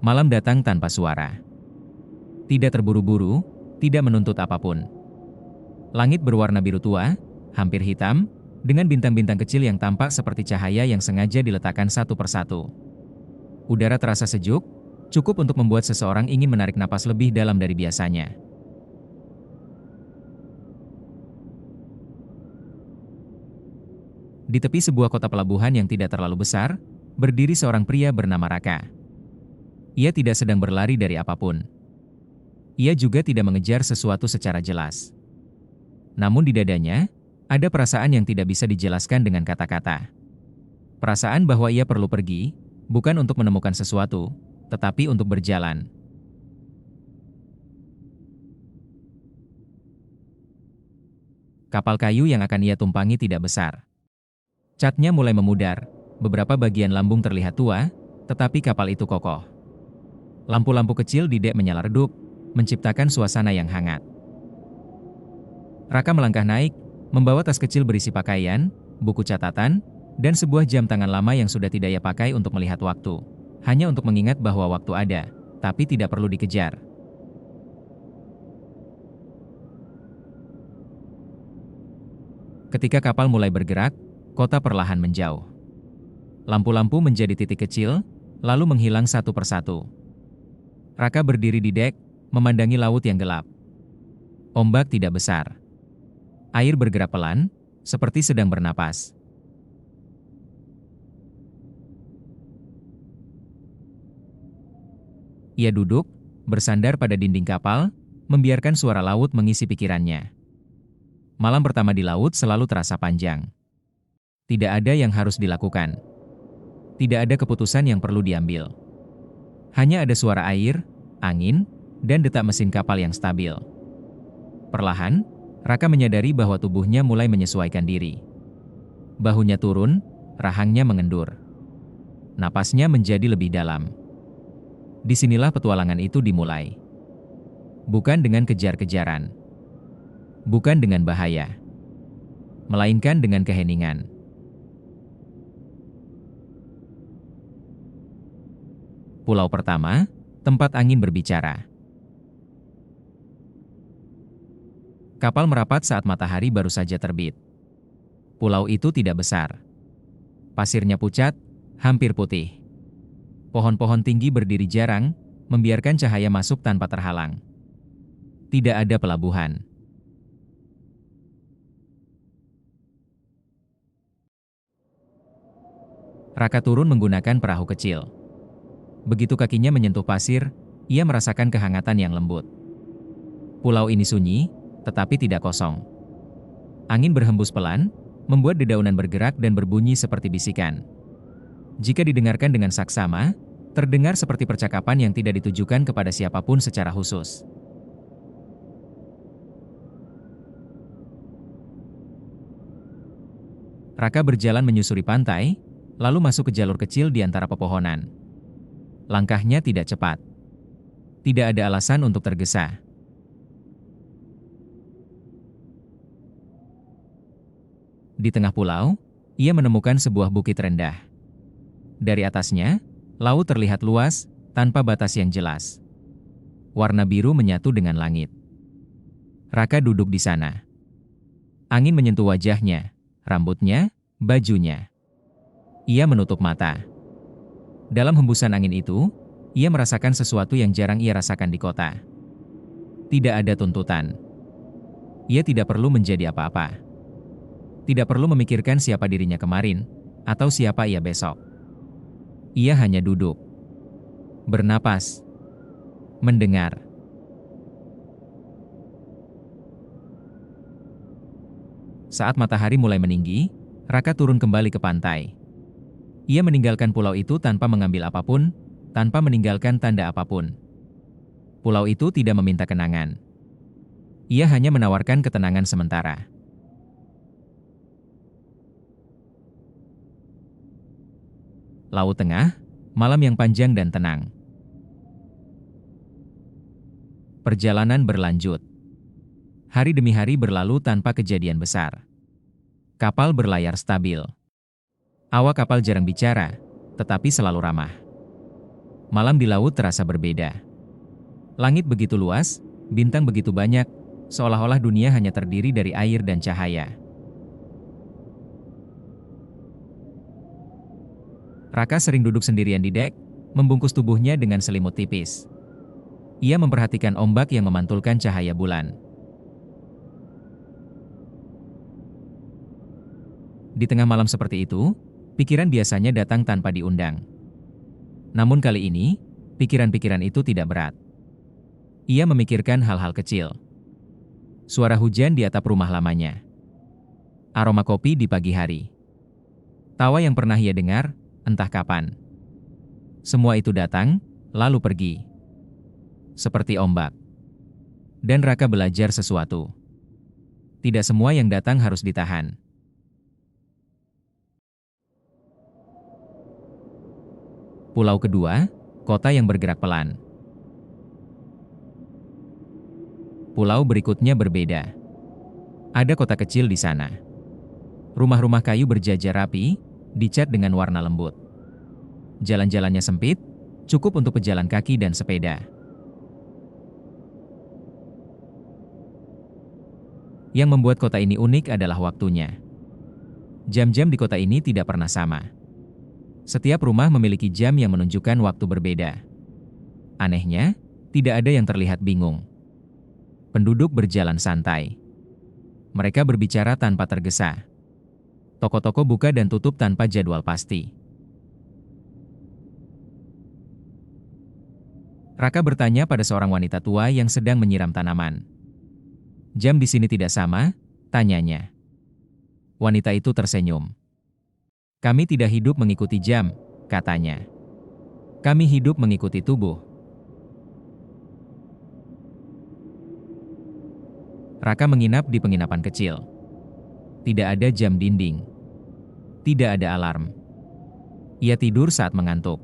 Malam datang tanpa suara. Tidak terburu-buru, tidak menuntut apapun. Langit berwarna biru tua, hampir hitam, dengan bintang-bintang kecil yang tampak seperti cahaya yang sengaja diletakkan satu persatu. Udara terasa sejuk, cukup untuk membuat seseorang ingin menarik napas lebih dalam dari biasanya. Di tepi sebuah kota pelabuhan yang tidak terlalu besar, berdiri seorang pria bernama Raka. Ia tidak sedang berlari dari apapun. Ia juga tidak mengejar sesuatu secara jelas. Namun di dadanya, ada perasaan yang tidak bisa dijelaskan dengan kata-kata. Perasaan bahwa ia perlu pergi, bukan untuk menemukan sesuatu, tetapi untuk berjalan. Kapal kayu yang akan ia tumpangi tidak besar. Catnya mulai memudar, beberapa bagian lambung terlihat tua, tetapi kapal itu kokoh. Lampu-lampu kecil di dek menyala redup, menciptakan suasana yang hangat. Raka melangkah naik, membawa tas kecil berisi pakaian, buku catatan, dan sebuah jam tangan lama yang sudah tidak ia pakai untuk melihat waktu. Hanya untuk mengingat bahwa waktu ada, tapi tidak perlu dikejar. Ketika kapal mulai bergerak, kota perlahan menjauh. Lampu-lampu menjadi titik kecil, lalu menghilang satu persatu. Raka berdiri di dek, memandangi laut yang gelap. Ombak tidak besar. Air bergerak pelan, seperti sedang bernapas. Ia duduk, bersandar pada dinding kapal, membiarkan suara laut mengisi pikirannya. Malam pertama di laut selalu terasa panjang. Tidak ada yang harus dilakukan. Tidak ada keputusan yang perlu diambil. Hanya ada suara air, angin, dan detak mesin kapal yang stabil. Perlahan, Raka menyadari bahwa tubuhnya mulai menyesuaikan diri. Bahunya turun, rahangnya mengendur. Napasnya menjadi lebih dalam. Disinilah petualangan itu dimulai. Bukan dengan kejar-kejaran. Bukan dengan bahaya. Melainkan dengan keheningan. Pulau pertama, tempat angin berbicara. Kapal merapat saat matahari baru saja terbit. Pulau itu tidak besar. Pasirnya pucat, hampir putih. Pohon-pohon tinggi berdiri jarang, membiarkan cahaya masuk tanpa terhalang. Tidak ada pelabuhan. Raka turun menggunakan perahu kecil. Begitu kakinya menyentuh pasir, ia merasakan kehangatan yang lembut. Pulau ini sunyi, tetapi tidak kosong. Angin berhembus pelan, membuat dedaunan bergerak dan berbunyi seperti bisikan. Jika didengarkan dengan saksama, terdengar seperti percakapan yang tidak ditujukan kepada siapapun secara khusus. Raka berjalan menyusuri pantai, lalu masuk ke jalur kecil di antara pepohonan. Langkahnya tidak cepat. Tidak ada alasan untuk tergesa. Di tengah pulau, ia menemukan sebuah bukit rendah. Dari atasnya, laut terlihat luas, tanpa batas yang jelas. Warna biru menyatu dengan langit. Raka duduk di sana. Angin menyentuh wajahnya, rambutnya, bajunya. Ia menutup mata. Dalam hembusan angin itu, ia merasakan sesuatu yang jarang ia rasakan di kota. Tidak ada tuntutan. Ia tidak perlu menjadi apa-apa. Tidak perlu memikirkan siapa dirinya kemarin, atau siapa ia besok. Ia hanya duduk, bernapas, mendengar. Saat matahari mulai meninggi, Raka turun kembali ke pantai. Ia meninggalkan pulau itu tanpa mengambil apapun, tanpa meninggalkan tanda apapun. Pulau itu tidak meminta kenangan. Ia hanya menawarkan ketenangan sementara. Laut Tengah, malam yang panjang dan tenang. Perjalanan berlanjut. Hari demi hari berlalu tanpa kejadian besar. Kapal berlayar stabil. Awak kapal jarang bicara, tetapi selalu ramah. Malam di laut terasa berbeda. Langit begitu luas, bintang begitu banyak, seolah-olah dunia hanya terdiri dari air dan cahaya. Raka sering duduk sendirian di dek, membungkus tubuhnya dengan selimut tipis. Ia memperhatikan ombak yang memantulkan cahaya bulan. Di tengah malam seperti itu, pikiran biasanya datang tanpa diundang. Namun kali ini, pikiran-pikiran itu tidak berat. Ia memikirkan hal-hal kecil. Suara hujan di atap rumah lamanya. Aroma kopi di pagi hari. Tawa yang pernah ia dengar, entah kapan. Semua itu datang, lalu pergi. Seperti ombak. Dan Raka belajar sesuatu. Tidak semua yang datang harus ditahan. Pulau kedua, kota yang bergerak pelan. Pulau berikutnya berbeda. Ada kota kecil di sana. Rumah-rumah kayu berjajar rapi, dicat dengan warna lembut. Jalan-jalannya sempit, cukup untuk pejalan kaki dan sepeda. Yang membuat kota ini unik adalah waktunya. Jam-jam di kota ini tidak pernah sama. Setiap rumah memiliki jam yang menunjukkan waktu berbeda. Anehnya, tidak ada yang terlihat bingung. Penduduk berjalan santai. Mereka berbicara tanpa tergesa. Toko-toko buka dan tutup tanpa jadwal pasti. Raka bertanya pada seorang wanita tua yang sedang menyiram tanaman. "Jam di sini tidak sama?" tanyanya. Wanita itu tersenyum. "Kami tidak hidup mengikuti jam," katanya. "Kami hidup mengikuti tubuh." Raka menginap di penginapan kecil. Tidak ada jam dinding. Tidak ada alarm. Ia tidur saat mengantuk.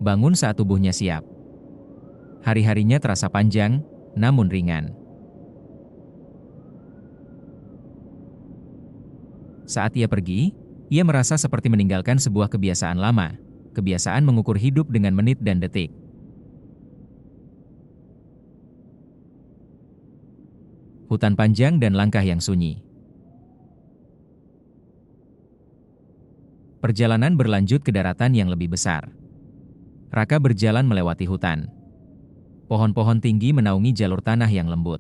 Bangun saat tubuhnya siap. Hari-harinya terasa panjang, namun ringan. Saat ia pergi, ia merasa seperti meninggalkan sebuah kebiasaan lama, kebiasaan mengukur hidup dengan menit dan detik. Hutan panjang dan langkah yang sunyi. Perjalanan berlanjut ke daratan yang lebih besar. Raka berjalan melewati hutan. Pohon-pohon tinggi menaungi jalur tanah yang lembut.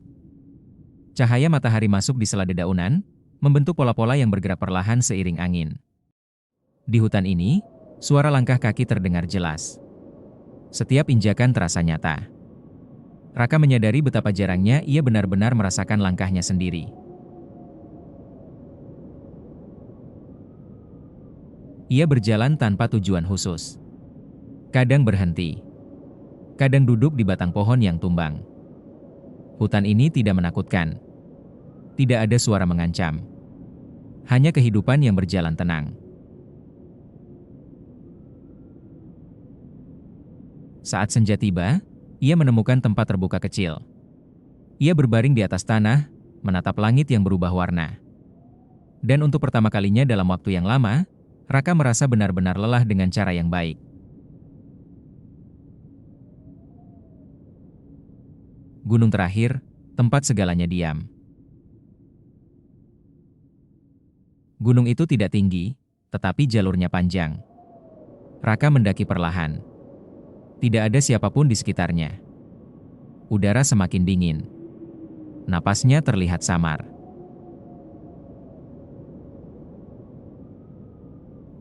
Cahaya matahari masuk di sela dedaunan, membentuk pola-pola yang bergerak perlahan seiring angin. Di hutan ini, suara langkah kaki terdengar jelas. Setiap injakan terasa nyata. Raka menyadari betapa jarangnya ia benar-benar merasakan langkahnya sendiri. Ia berjalan tanpa tujuan khusus. Kadang berhenti. Kadang duduk di batang pohon yang tumbang. Hutan ini tidak menakutkan. Tidak ada suara mengancam. Hanya kehidupan yang berjalan tenang. Saat senja tiba, ia menemukan tempat terbuka kecil. Ia berbaring di atas tanah, menatap langit yang berubah warna. Dan untuk pertama kalinya dalam waktu yang lama, Raka merasa benar-benar lelah dengan cara yang baik. Gunung terakhir, tempat segalanya diam. Gunung itu tidak tinggi, tetapi jalurnya panjang. Raka mendaki perlahan. Tidak ada siapapun di sekitarnya. Udara semakin dingin. Napasnya terlihat samar.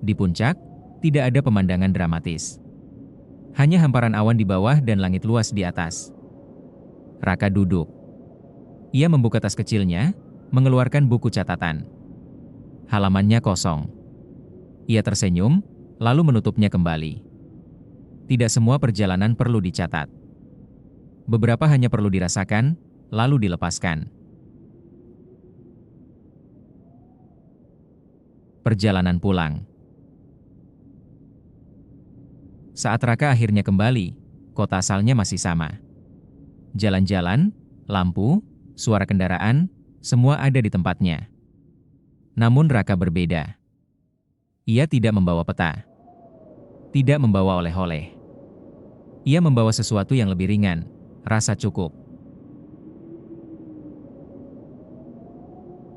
Di puncak, tidak ada pemandangan dramatis. Hanya hamparan awan di bawah dan langit luas di atas. Raka duduk. Ia membuka tas kecilnya, mengeluarkan buku catatan. Halamannya kosong. Ia tersenyum, lalu menutupnya kembali. Tidak semua perjalanan perlu dicatat. Beberapa hanya perlu dirasakan, lalu dilepaskan. Perjalanan pulang. Saat Raka akhirnya kembali, kota asalnya masih sama. Jalan-jalan, lampu, suara kendaraan, semua ada di tempatnya. Namun Raka berbeda. Ia tidak membawa peta. Tidak membawa oleh-oleh. Ia membawa sesuatu yang lebih ringan, rasa cukup.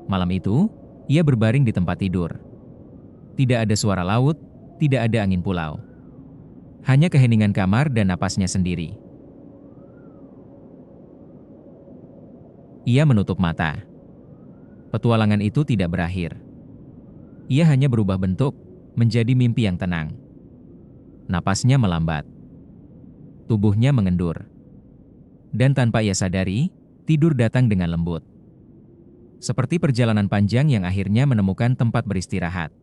Malam itu, ia berbaring di tempat tidur. Tidak ada suara laut, tidak ada angin pulau. Hanya keheningan kamar dan napasnya sendiri. Ia menutup mata. Petualangan itu tidak berakhir. Ia hanya berubah bentuk, menjadi mimpi yang tenang. Napasnya melambat. Tubuhnya mengendur. Dan tanpa ia sadari, tidur datang dengan lembut. Seperti perjalanan panjang yang akhirnya menemukan tempat beristirahat.